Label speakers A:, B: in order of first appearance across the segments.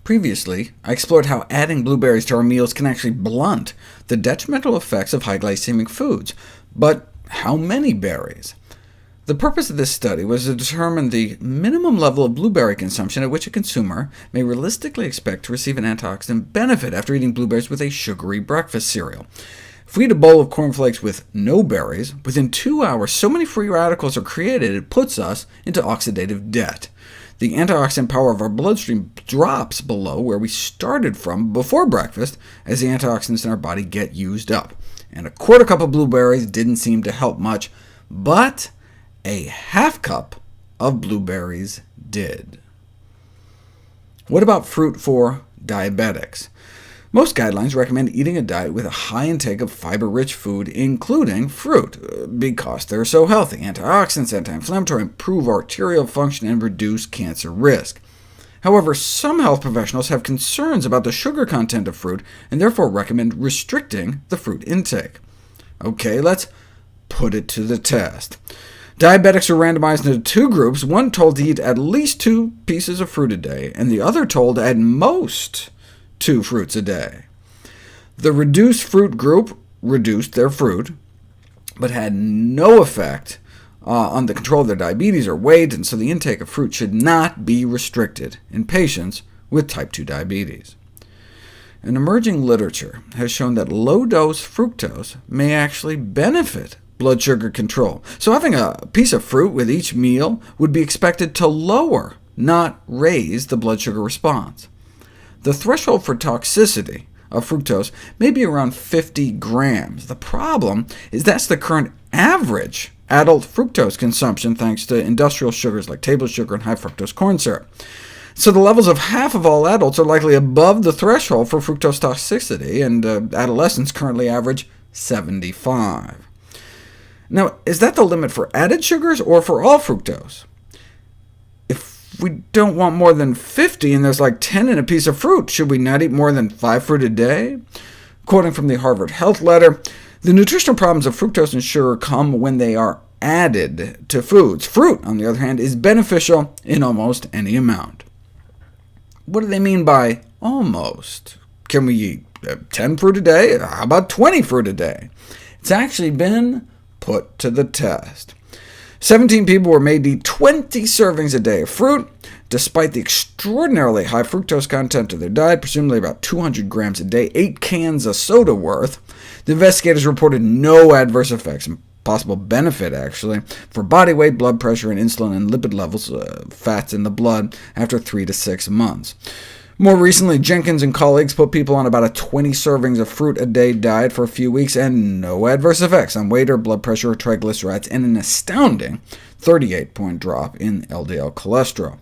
A: Previously, I explored how adding blueberries to our meals can actually blunt the detrimental effects of high glycemic foods. But how many berries? The purpose of this study was to determine the minimum level of blueberry consumption at which a consumer may realistically expect to receive an antioxidant benefit after eating blueberries with a sugary breakfast cereal. If we eat a bowl of cornflakes with no berries, within 2 hours so many free radicals are created it puts us into oxidative debt. The antioxidant power of our bloodstream drops below where we started from before breakfast as the antioxidants in our body get used up. And a quarter cup of blueberries didn't seem to help much, but a half cup of blueberries did. What about fruit for diabetics? Most guidelines recommend eating a diet with a high intake of fiber-rich food, including fruit, because they're so healthy. Antioxidants, anti-inflammatory, improve arterial function, and reduce cancer risk. However, some health professionals have concerns about the sugar content of fruit, and therefore recommend restricting the fruit intake. OK, let's put it to the test. Diabetics are randomized into two groups, one told to eat at least 2 pieces of fruit a day, and the other told at most 2 fruits a day. The reduced fruit group reduced their fruit, but had no effect on the control of their diabetes or weight, and so the intake of fruit should not be restricted in patients with type 2 diabetes. An emerging literature has shown that low-dose fructose may actually benefit blood sugar control, so having a piece of fruit with each meal would be expected to lower, not raise, the blood sugar response. The threshold for toxicity of fructose may be around 50 grams. The problem is that's the current average adult fructose consumption, thanks to industrial sugars like table sugar and high fructose corn syrup. So the levels of half of all adults are likely above the threshold for fructose toxicity, and adolescents currently average 75. Now, is that the limit for added sugars or for all fructose? If we don't want more than 50 and there's like 10 in a piece of fruit, should we not eat more than 5 fruit a day? Quoting from the Harvard Health Letter, the nutritional problems of fructose and sugar come when they are added to foods. Fruit, on the other hand, is beneficial in almost any amount. What do they mean by almost? Can we eat 10 fruit a day? How about 20 fruit a day? It's actually been put to the test. 17 people were made to eat 20 servings a day of fruit, despite the extraordinarily high fructose content of their diet, presumably about 200 grams a day, 8 cans of soda worth. The investigators reported no adverse effects, and possible benefit, actually, for body weight, blood pressure, and insulin and lipid levels, fats in the blood, after 3 to 6 months. More recently, Jenkins and colleagues put people on about a 20 servings of fruit a day diet for a few weeks, and no adverse effects on weight or blood pressure or triglycerides, and an astounding 38-point drop in LDL cholesterol.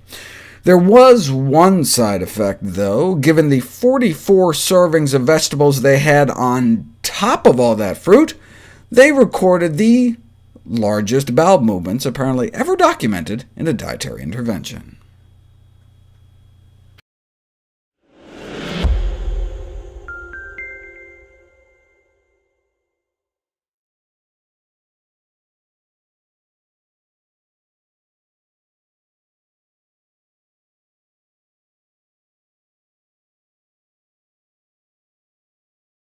A: There was one side effect, though. Given the 44 servings of vegetables they had on top of all that fruit, they recorded the largest bowel movements apparently ever documented in a dietary intervention.